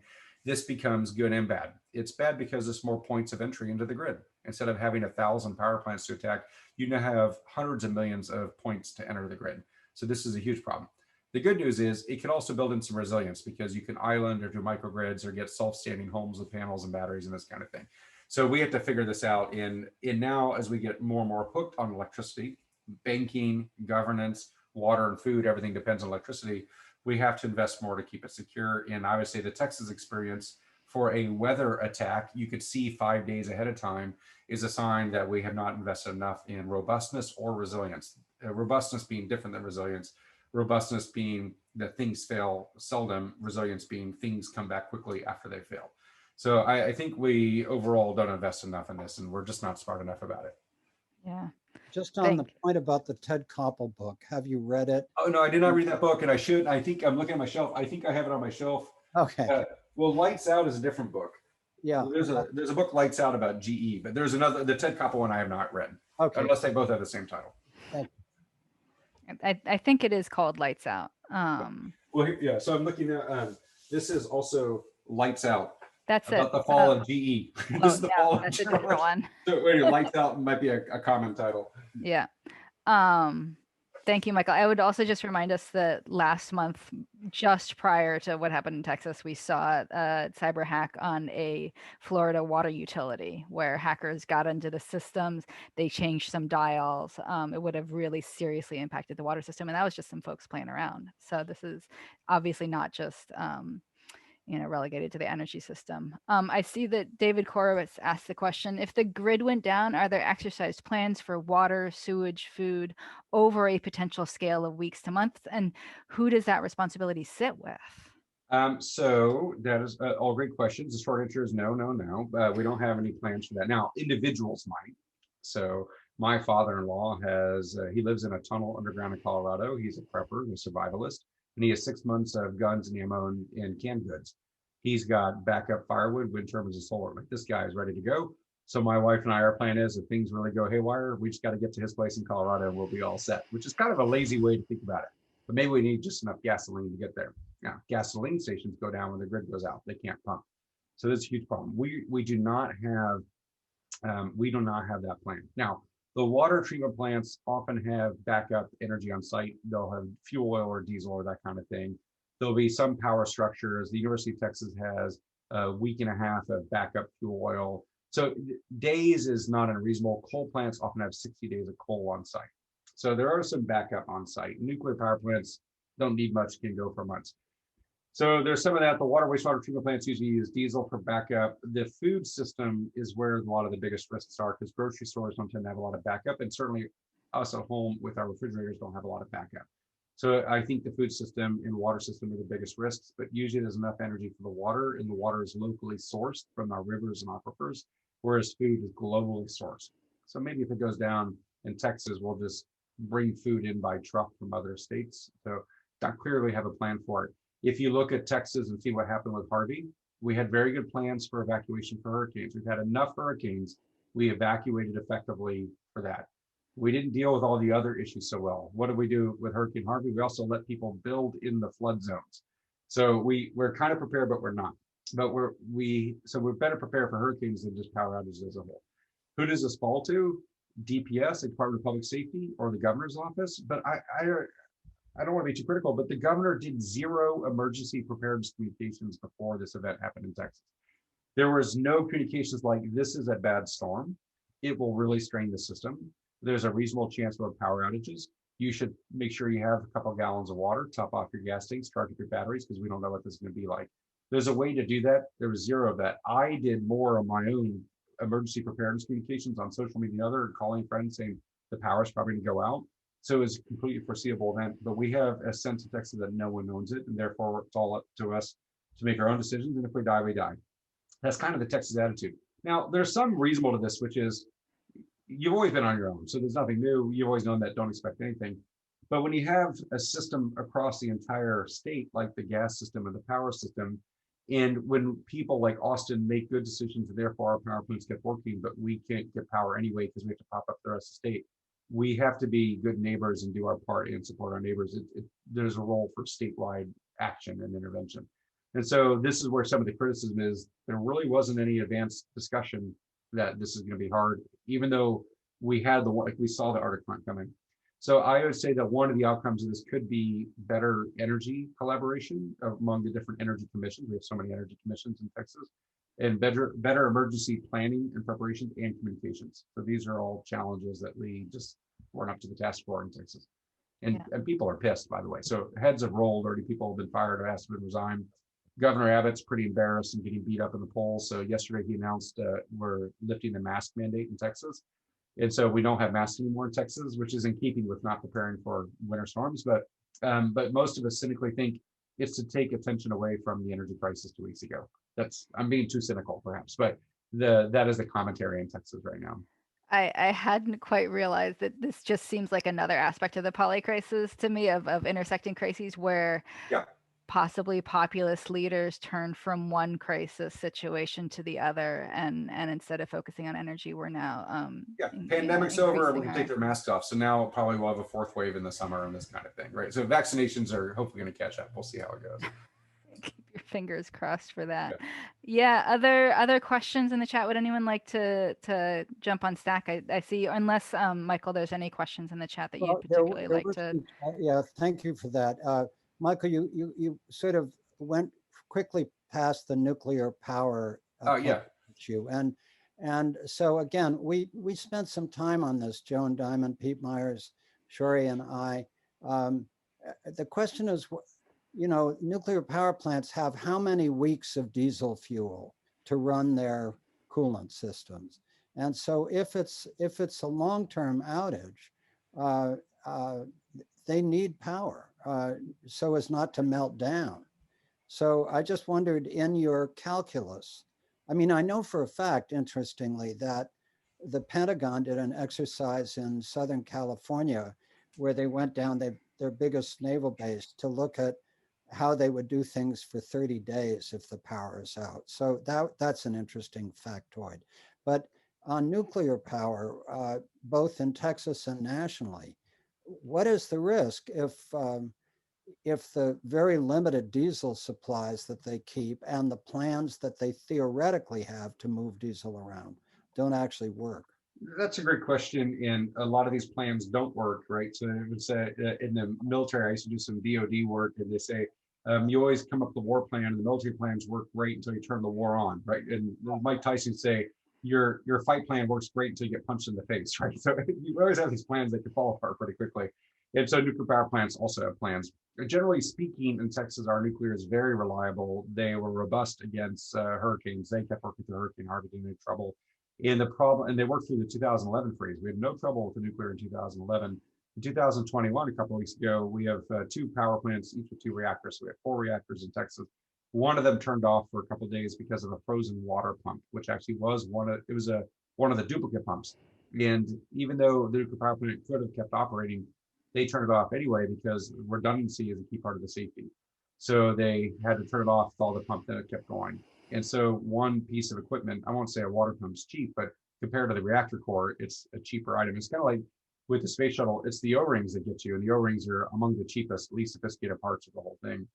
this becomes good and bad. It's bad because there's more points of entry into the grid. Instead of having 1,000 power plants to attack, you now have hundreds of millions of points to enter the grid. So this is a huge problem. The good news is it can also build in some resilience because you can island or do microgrids or get self-standing homes with panels and batteries and this kind of thing. So we have to figure this out in now as we get more and more hooked on electricity, banking, governance, water and food, everything depends on electricity. We have to invest more to keep it secure. And I would say the Texas experience for a weather attack, you could see 5 days ahead of time is a sign that we have not invested enough in robustness or resilience. Robustness being different than resilience. Robustness being that things fail seldom, resilience being things come back quickly after they fail. So I think we overall don't invest enough in this, and we're just not smart enough about it. Yeah. Just on the point about the Ted Koppel book, have you read it? Oh, no, I did not read that book, and I should. I think I'm looking at my shelf. I think I have it on my shelf. Okay. Well, Lights Out is a different book. Yeah. There's a book, Lights Out, about GE, but there's another, the Ted Koppel one I have not read. Okay. Unless they both have the same title. I think it is called Lights Out. Well, yeah, so I'm looking at, this is also Lights Out. That's about it. the fall of GE. This is the fall of that's GE. a different one. So anyway, Lights Out might be a common title. Yeah. Thank you, Michael. I would also just remind us that last month, just prior to what happened in Texas, we saw a cyber hack on a Florida water utility where hackers got into the systems. They changed some dials. It would have really seriously impacted the water system. And that was just some folks playing around. So this is obviously not just relegated to the energy system. I see that David Korowitz asked the question, if the grid went down, are there exercised plans for water, sewage, food over a potential scale of weeks to months? And who does that responsibility sit with? So that is all great questions. The short answer is no. We don't have any plans for that. Now, individuals might. So my father-in-law he lives in a tunnel underground in Colorado. He's a prepper, a survivalist, and he has 6 months of guns and ammo and canned goods. He's got backup firewood, wind turbines, and solar. Like, this guy is ready to go. So my wife and I, our plan is if things really go haywire, we just got to get to his place in Colorado and we'll be all set, which is kind of a lazy way to think about it. But maybe we need just enough gasoline to get there. Now, gasoline stations go down when the grid goes out. They can't pump. So that's a huge problem. We do not have that plan. Now, the water treatment plants often have backup energy on site. They'll have fuel oil or diesel or that kind of thing. There'll be some power structures. The University of Texas has a week and a half of backup fuel oil. So days is not unreasonable. Coal plants often have 60 days of coal on site. So there are some backup on site. Nuclear power plants don't need much, can go for months. So there's some of that. The water wastewater treatment plants usually use diesel for backup. The food system is where a lot of the biggest risks are because grocery stores don't tend to have a lot of backup. And certainly us at home with our refrigerators don't have a lot of backup. So I think the food system and water system are the biggest risks, but usually there's enough energy for the water, and the water is locally sourced from our rivers and aquifers, whereas food is globally sourced. So maybe if it goes down in Texas, we'll just bring food in by truck from other states. So not clearly have a plan for it. If you look at Texas and see what happened with Harvey, we had very good plans for evacuation for hurricanes. We've had enough hurricanes. We evacuated effectively for that. We didn't deal with all the other issues so well. What did we do with Hurricane Harvey? We also let people build in the flood zones. So we're kind of prepared, but we're not. But we're better prepared for hurricanes than just power outages as a whole. Who does this fall to? DPS, the Department of Public Safety, or the governor's office? But I don't want to be too critical, but the governor did 0 emergency preparedness communications before this event happened in Texas. There was no communications like, this is a bad storm. It will really strain the system. There's a reasonable chance of power outages. You should make sure you have a couple of gallons of water, top off your gas tanks, charge up your batteries, because we don't know what this is going to be like. There's a way to do that. There was 0 of that. I did more of my own emergency preparedness communications on social media and other, calling friends saying the power's probably going to go out. So it's a completely foreseeable event, but we have a sense of Texas that no one owns it, and therefore it's all up to us to make our own decisions. And if we die, we die. That's kind of the Texas attitude. Now, there's some reasonable to this, which is you've always been on your own, so there's nothing new. You've always known that. Don't expect anything. But when you have a system across the entire state, like the gas system and the power system, and when people like Austin make good decisions, and therefore our power plants get working, but we can't get power anyway because we have to pop up the rest of the state. We have to be good neighbors and do our part and support our neighbors. There's a role for statewide action and intervention. And so this is where some of the criticism is. There really wasn't any advanced discussion that this is going to be hard, even though we had like we saw the Arctic front coming. So I would say that one of the outcomes of this could be better energy collaboration among the different energy commissions. We have so many energy commissions in Texas, and better emergency planning and preparation and communications. So these are all challenges that we just weren't up to the task for in Texas. And people are pissed, by the way. So heads have rolled already. People have been fired or asked to resign. Governor Abbott's pretty embarrassed and getting beat up in the polls. So yesterday he announced we're lifting the mask mandate in Texas. And so we don't have masks anymore in Texas, which is in keeping with not preparing for winter storms. But most of us cynically think it's to take attention away from the energy crisis 2 weeks ago. I'm being too cynical perhaps, but that is the commentary in Texas right now. I hadn't quite realized that this just seems like another aspect of the polycrisis to me of intersecting crises where Yeah. possibly populist leaders turn from one crisis situation to the other, and instead of focusing on energy, we're now Pandemic's over, we can take our... their masks off. So now probably we'll have a fourth wave in the summer and this kind of thing, right? So vaccinations are hopefully going to catch up. We'll see how it goes. Keep your fingers crossed for that. Yeah. Other questions in the chat? Would anyone like to jump on stack? I see, unless Michael, there's any questions in the chat that you'd particularly like to. Yeah, thank you for that. Michael, you sort of went quickly past the nuclear power issue. And so again, we spent some time on this, Joan Diamond, Pete Myers, Shori, and I. The question is, nuclear power plants have how many weeks of diesel fuel to run their coolant systems? And so if it's a long-term outage, they need power so as not to melt down. So I just wondered, in your calculus, I mean, I know for a fact, interestingly, that the Pentagon did an exercise in Southern California where they went down their biggest naval base to look at how they would do things for 30 days if the power is out. So that's an interesting factoid. But on nuclear power, both in Texas and nationally, what is the risk if the very limited diesel supplies that they keep and the plans that they theoretically have to move diesel around don't actually work? That's a great question, and a lot of these plans don't work, right? So I would say in the military, I used to do some DoD work, and they say you always come up with the war plan, and the military plans work great until you turn the war on, right? And Mike Tyson say your fight plan works great until you get punched in the face, right? So you always have these plans that can fall apart pretty quickly. And so nuclear power plants also have plans. Generally speaking, in Texas, our nuclear is very reliable. They were robust against hurricanes. They kept working through Hurricane Harvey, didn't have trouble. And the problem, and they worked through the 2011 freeze. We had no trouble with the nuclear in 2011. In 2021, a couple of weeks ago, we have two power plants, each with two reactors. So we have 4 reactors in Texas. One of them turned off for a couple of days because of a frozen water pump, which actually was one of the duplicate pumps. And even though the nuclear power plant could have kept operating, they turned it off anyway because redundancy is a key part of the safety. So they had to turn it off with all the pump, then it kept going. And so one piece of equipment, I won't say a water pump's cheap, but compared to the reactor core, it's a cheaper item. It's kind of like with the space shuttle, it's the O-rings that get you, and the O-rings are among the cheapest, least sophisticated parts of the whole thing.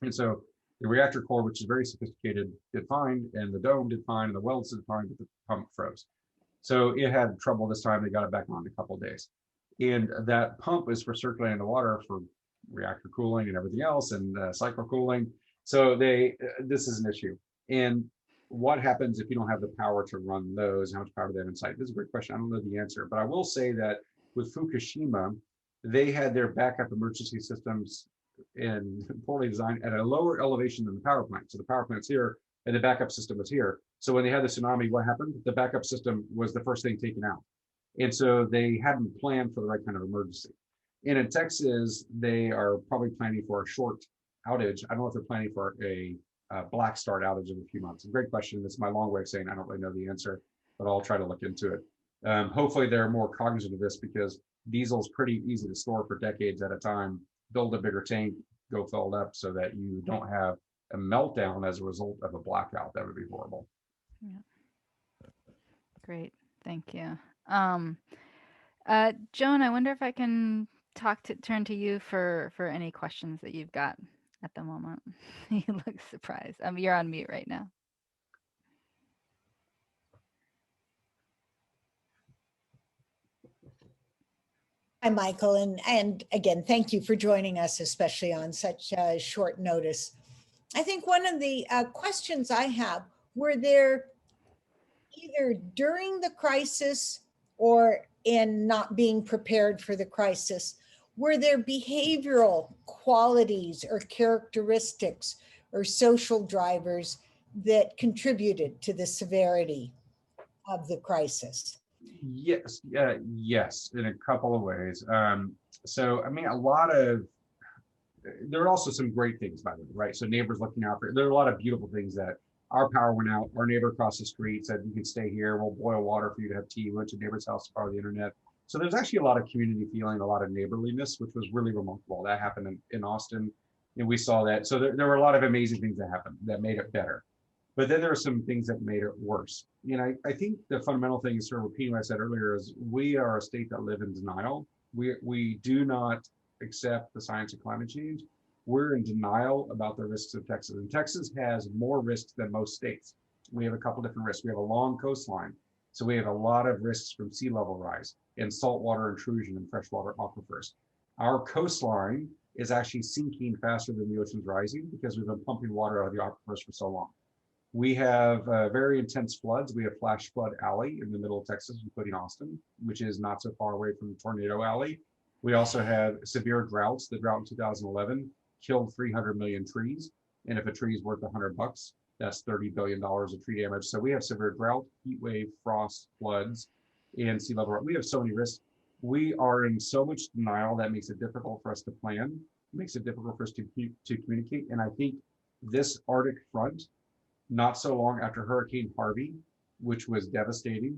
And so the reactor core, which is very sophisticated, did fine, and the dome did fine, and the welds did fine, but the pump froze. So it had trouble this time. They got it back on in a couple of days. And that pump is for circulating the water for reactor cooling and everything else, and cycle cooling. So this is an issue. And what happens if you don't have the power to run those? How much power do they have inside? This is a great question. I don't know the answer, but I will say that with Fukushima, they had their backup emergency systems and poorly designed at a lower elevation than the power plant. So the power plant's here and the backup system was here. So when they had the tsunami, what happened? The backup system was the first thing taken out. And so they hadn't planned for the right kind of emergency. And in Texas, they are probably planning for a short outage. I don't know if they're planning for a black start outage in a few months. A great question. This is my long way of saying I don't really know the answer, but I'll try to look into it. Hopefully they're more cognizant of this because diesel is pretty easy to store for decades at a time. Build a bigger tank, go fill it up so that you don't have a meltdown as a result of a blackout. That would be horrible. Yeah. Great. Thank you. Joan, I wonder if I can turn to you for any questions that you've got at the moment. He looks surprised. You're on mute right now. Hi, Michael, and again, thank you for joining us, especially on such short notice. I think one of the questions I have, were there either during the crisis or in not being prepared for the crisis, were there behavioral qualities or characteristics or social drivers that contributed to the severity of the crisis? Yes, yes, in a couple of ways. So, I mean, there are also some great things, by the way, right? So neighbors looking out for, there are a lot of beautiful things that our power went out. Our neighbor across the street said, you can stay here. We'll boil water for you to have tea. We went to neighbor's house to borrow the internet. So there's actually a lot of community feeling, a lot of neighborliness, which was really remarkable. That happened in Austin, and we saw that. So there were a lot of amazing things that happened that made it better. But then there are some things that made it worse. You know, I think the fundamental thing is sort of repeating what I said earlier is we are a state that live in denial. We do not accept the science of climate change. We're in denial about the risks of Texas. And Texas has more risks than most states. We have a couple different risks. We have a long coastline. So we have a lot of risks from sea level rise and saltwater intrusion and freshwater aquifers. Our coastline is actually sinking faster than the ocean's rising because we've been pumping water out of the aquifers for so long. We have very intense floods. We have flash flood alley in the middle of Texas, including Austin, which is not so far away from tornado alley. We also have severe droughts. The drought in 2011 killed 300 million trees. And if a tree is worth $100, that's $30 billion of tree damage. So we have severe drought, heat wave, frost, floods, and sea level. We have so many risks. We are in so much denial that makes it difficult for us to plan, makes it difficult for us to communicate. And I think this Arctic front, not so long after Hurricane Harvey, which was devastating.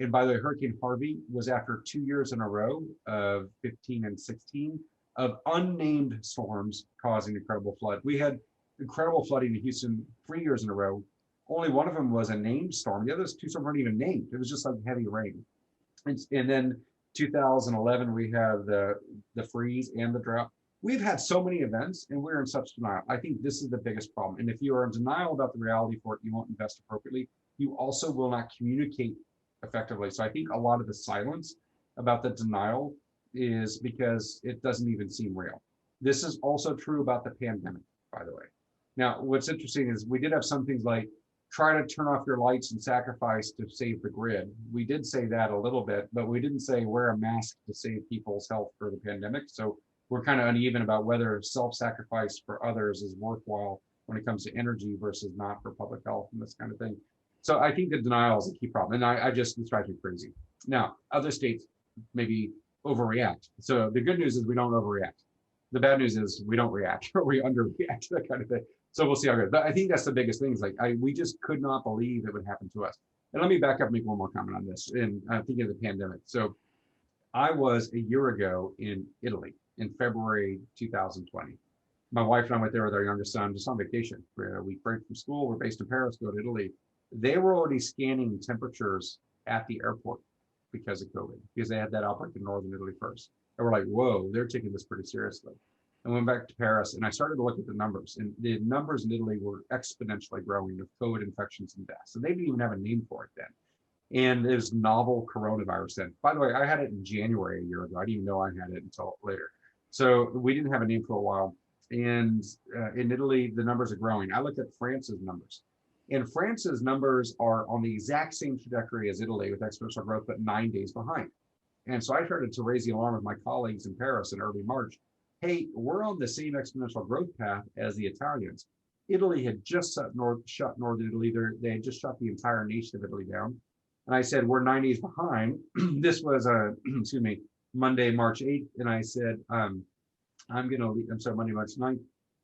And by the way, Hurricane Harvey was after 2 years in a row of 15 and 16 of unnamed storms causing incredible flood. We had incredible flooding in Houston 3 years in a row. Only one of them was a named storm. The other two storms weren't even named. It was just like heavy rain. And then 2011, we have the freeze and the drought. We've had so many events and we're in such denial. I think this is the biggest problem. And if you are in denial about the reality for it, you won't invest appropriately. You also will not communicate effectively. So I think a lot of the silence about the denial is because it doesn't even seem real. This is also true about the pandemic, by the way. Now, what's interesting is we did have some things like try to turn off your lights and sacrifice to save the grid. We did say that a little bit, but we didn't say wear a mask to save people's health for the pandemic. So we're kind of uneven about whether self-sacrifice for others is worthwhile when it comes to energy versus not for public health and this kind of thing. So I think the denial is a key problem. And I just, it drives me crazy. Now, other states maybe overreact. So the good news is we don't overreact. The bad news is we don't react or we underreact, that kind of thing. So we'll see how it goes. But I think that's the biggest thing is like, we just could not believe it would happen to us. And let me back up and make one more comment on this. And I'm thinking of the pandemic. So I was a year ago in Italy in February 2020. My wife and I went there with our youngest son just on vacation. We're a week break from school. We're based in Paris, go to Italy. They were already scanning temperatures at the airport because of COVID, because they had that outbreak in northern Italy first. And we're like, whoa, they're taking this pretty seriously. And went back to Paris and I started to look at the numbers, and the numbers in Italy were exponentially growing of COVID infections and deaths. So they didn't even have a name for it then. And there's novel coronavirus then. By the way, I had it in January a year ago. I didn't even know I had it until later. So we didn't have a name for a while. And in Italy, the numbers are growing. I looked at France's numbers. And France's numbers are on the exact same trajectory as Italy with exponential growth, but 9 days behind. And so I started to raise the alarm with my colleagues in Paris in early March. Hey, we're on the same exponential growth path as the Italians. Italy had just shut northern Italy. They had just shut the entire nation of Italy down. And I said, we're 9 days behind. This was, excuse me, Monday, March 8th. And I said, I'm going to leave. I'm sorry, Monday, March 9th.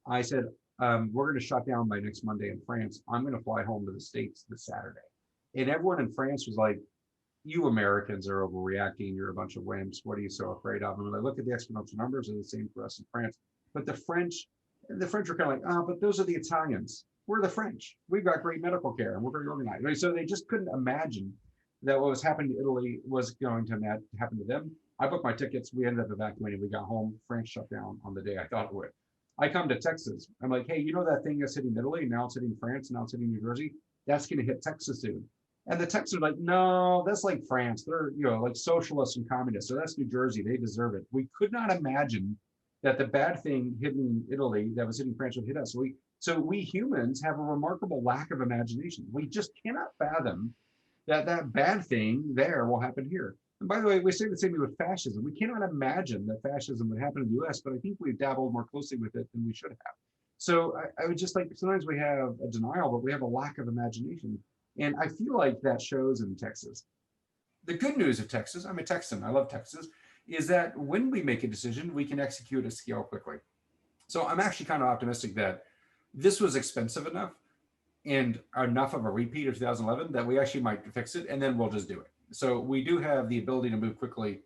I said, we're going to shut down by next Monday in France. I'm going to fly home to the States this Saturday. And everyone in France was like, you Americans are overreacting. You're a bunch of wimps. What are you so afraid of? And when I look at the exponential numbers, they're the same for us in France. But the French are kind of like, but those are the Italians. We're the French. We've got great medical care and we're very organized. Right? So they just couldn't imagine that what was happening to Italy was going to happen to them. I booked my tickets. We ended up evacuating. We got home. France shut down on the day I thought it would. I come to Texas. I'm like, hey, you know that thing that's hitting Italy, now it's hitting France, now it's hitting New Jersey? That's going to hit Texas soon. And the Texans are like, no, that's like France. They're, like socialists and communists. So that's New Jersey. They deserve it. We could not imagine that the bad thing hitting Italy that was hitting France would hit us. So we humans have a remarkable lack of imagination. We just cannot fathom that that bad thing there will happen here. And by the way, we say the same thing with fascism. We cannot imagine that fascism would happen in the US, but I think we've dabbled more closely with it than we should have. So I would just like, sometimes we have a denial, but we have a lack of imagination. And I feel like that shows in Texas. The good news of Texas, I'm a Texan, I love Texas, is that when we make a decision, we can execute at scale quickly. So I'm actually kind of optimistic that this was expensive enough and enough of a repeat of 2011 that we actually might fix it, and then we'll just do it. So we do have the ability to move quickly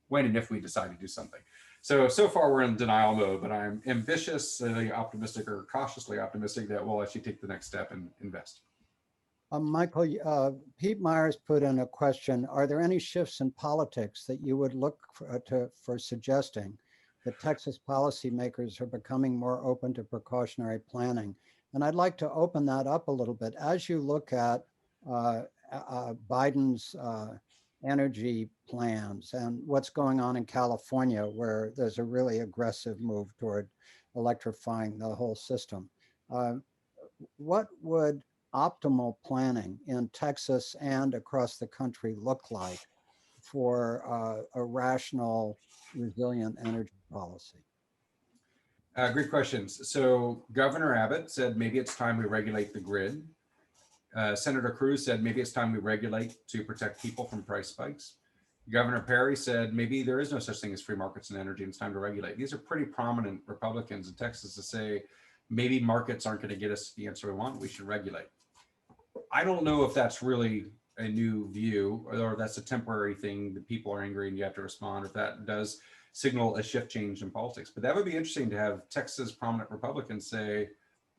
when and if we decide to do something. So far we're in denial mode, but I'm ambitiously optimistic or cautiously optimistic that we'll actually take the next step and invest. Michael, Pete Myers put in a question. Are there any shifts in politics that you would look for suggesting that Texas policymakers are becoming more open to precautionary planning? And I'd like to open that up a little bit. As you look at Biden's energy plans and what's going on in California, where there's a really aggressive move toward electrifying the whole system, what would optimal planning in Texas and across the country look like for a rational, resilient energy policy? Great questions. So Governor Abbott said maybe it's time we regulate the grid. Senator Cruz said maybe it's time we regulate to protect people from price spikes. Governor Perry said maybe there is no such thing as free markets in energy and it's time to regulate. These are pretty prominent Republicans in Texas to say maybe markets aren't going to get us the answer we want, we should regulate. I don't know if that's really a new view or that's a temporary thing that people are angry and you have to respond, if that does signal a shift change in politics. But that would be interesting to have Texas prominent Republicans say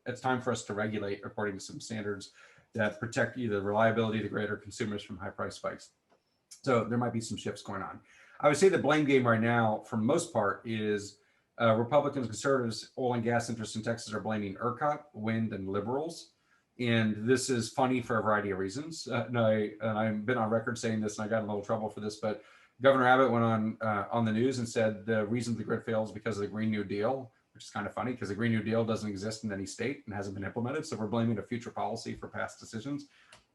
it's time for us to regulate according to some standards that protect either the reliability of the grid or consumers from high price spikes. So there might be some shifts going on. I would say the blame game right now, for the most part, is Republicans, conservatives, oil and gas interests in Texas are blaming ERCOT, wind, and liberals. And this is funny for a variety of reasons. And I've been on record saying this, and I got in a little trouble for this, but Governor Abbott went on the news and said the reason the grid fails is because of the Green New Deal, which is kind of funny because the Green New Deal doesn't exist in any state and hasn't been implemented. So we're blaming a future policy for past decisions.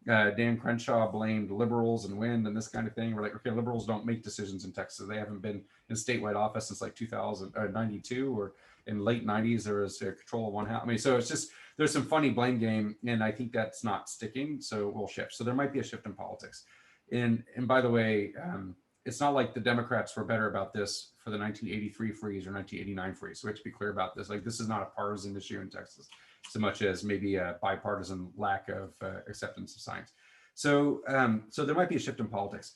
Dan Crenshaw blamed liberals and wind and this kind of thing. We're like, okay, liberals don't make decisions in Texas. They haven't been in statewide office since like 1992 or in late 90s. There was a control of one house. I mean, so it's just, there's some funny blame game, and I think that's not sticking. So we'll shift. So there might be a shift in politics. And by the way, it's not like the Democrats were better about this for the 1983 freeze or 1989 freeze. So we have to be clear about this. Like, this is not a partisan issue in Texas so much as maybe a bipartisan lack of acceptance of science. So there might be a shift in politics.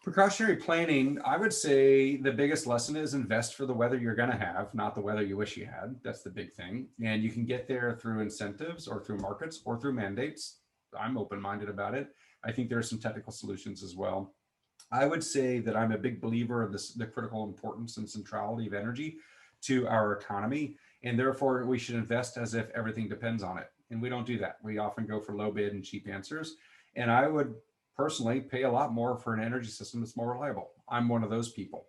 Precautionary planning, I would say the biggest lesson is invest for the weather you're going to have, not the weather you wish you had. That's the big thing. And you can get there through incentives or through markets or through mandates. I'm open-minded about it. I think there are some technical solutions as well. I would say that I'm a big believer of the critical importance and centrality of energy to our economy. And therefore, we should invest as if everything depends on it. And we don't do that. We often go for low bid and cheap answers. And I would personally pay a lot more for an energy system that's more reliable. I'm one of those people.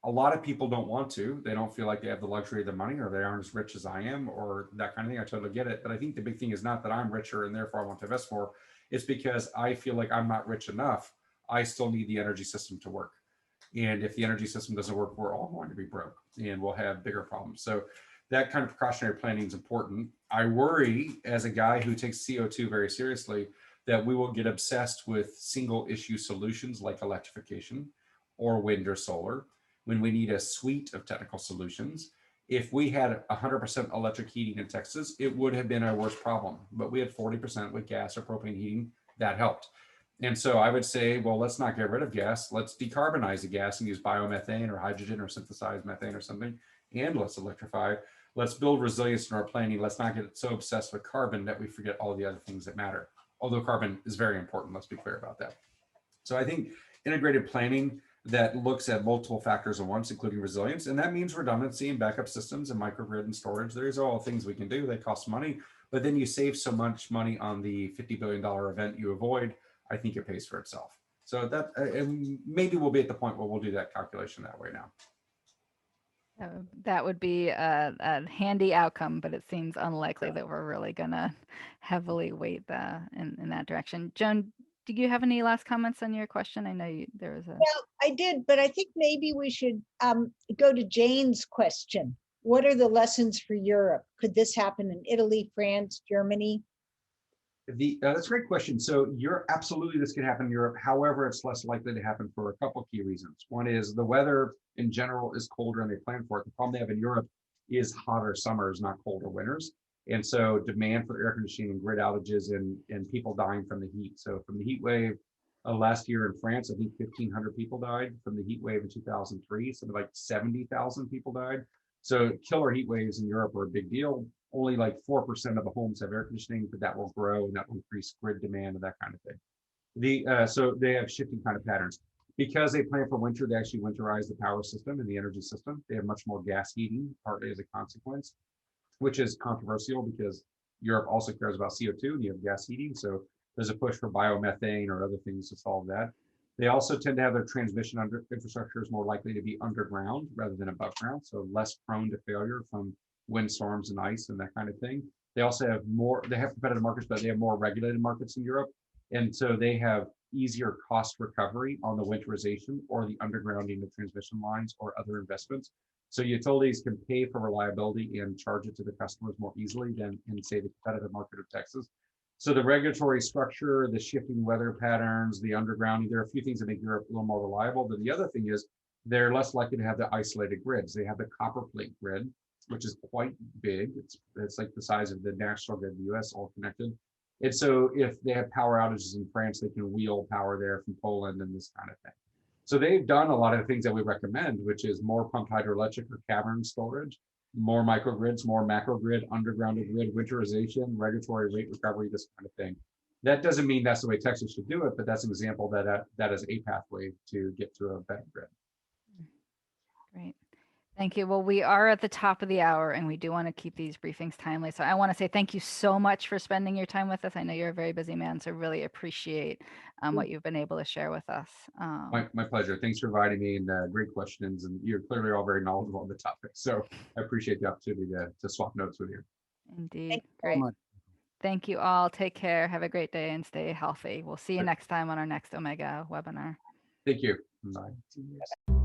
A lot of people don't want to. They don't feel like they have the luxury of the money, or they aren't as rich as I am, or that kind of thing. I totally get it. But I think the big thing is not that I'm richer and therefore I want to invest more. It's because I feel like I'm not rich enough. I still need the energy system to work. And if the energy system doesn't work, we're all going to be broke and we'll have bigger problems. So that kind of precautionary planning is important. I worry, as a guy who takes CO2 very seriously, that we will get obsessed with single issue solutions like electrification or wind or solar when we need a suite of technical solutions. If we had 100% electric heating in Texas, it would have been our worst problem, but we had 40% with gas or propane heating. That helped. And so I would say, well, let's not get rid of gas. Let's decarbonize the gas and use biomethane or hydrogen or synthesized methane or something, and let's electrify. Let's build resilience in our planning. Let's not get so obsessed with carbon that we forget all the other things that matter. Although carbon is very important, let's be clear about that. So I think integrated planning, that looks at multiple factors at once, including resilience. And that means redundancy and backup systems and microgrid and storage. There's all things we can do. They cost money, but then you save so much money on the $50 billion event you avoid. I think it pays for itself. So that, and maybe we'll be at the point where we'll do that calculation that way now. That would be a handy outcome, but it seems unlikely that we're really gonna heavily weight in that direction. Joan, do you have any last comments on your question? I know there was a. Well, I did, but I think maybe we should go to Jane's question. What are the lessons for Europe? Could this happen in Italy, France, Germany? That's a great question. So absolutely, this can happen in Europe. However, it's less likely to happen for a couple of key reasons. One is the weather in general is colder and they plan for it. The problem they have in Europe is hotter summers, not colder winters. And so demand for air conditioning and grid outages and people dying from the heat. So from the heat wave last year in France, I think 1,500 people died. From the heat wave in 2003, something like 70,000 people died. So killer heat waves in Europe are a big deal. Only like 4% of the homes have air conditioning, but that will grow and that will increase grid demand and that kind of thing. So they have shifting kind of patterns. Because they plan for winter, they actually winterize the power system and the energy system. They have much more gas heating, partly as a consequence, which is controversial because Europe also cares about CO2 and you have gas heating. So there's a push for biomethane or other things to solve that. They also tend to have their transmission infrastructure is more likely to be underground rather than above ground, so less prone to failure from windstorms and ice and that kind of thing. They also have they have competitive markets, but they have more regulated markets in Europe. And so they have easier cost recovery on the winterization or the undergrounding of transmission lines or other investments. So utilities can pay for reliability and charge it to the customers more easily than in, say, the competitive market of Texas. So the regulatory structure, the shifting weather patterns, the undergrounding, there are a few things that make Europe a little more reliable. But the other thing is they're less likely to have the isolated grids. They have the copper plate grid, which is quite big. It's like the size of the national grid, the US, all connected. And so if they have power outages in France, they can wheel power there from Poland and this kind of thing. So they've done a lot of the things that we recommend, which is more pumped hydroelectric or cavern storage, more microgrids, more macro grid, undergrounded grid, winterization, regulatory rate recovery, this kind of thing. That doesn't mean that's the way Texas should do it, but that's an example that is a pathway to get to a better grid. Great. Thank you. Well, we are at the top of the hour and we do want to keep these briefings timely. So I want to say thank you so much for spending your time with us. I know you're a very busy man, so really appreciate what you've been able to share with us. My pleasure. Thanks for inviting me and great questions. And you're clearly all very knowledgeable on the topic. So I appreciate the opportunity to swap notes with you. Indeed. Great. Thank you all. Take care. Have a great day and stay healthy. We'll see you next time on our next Omega webinar. Thank you. Bye.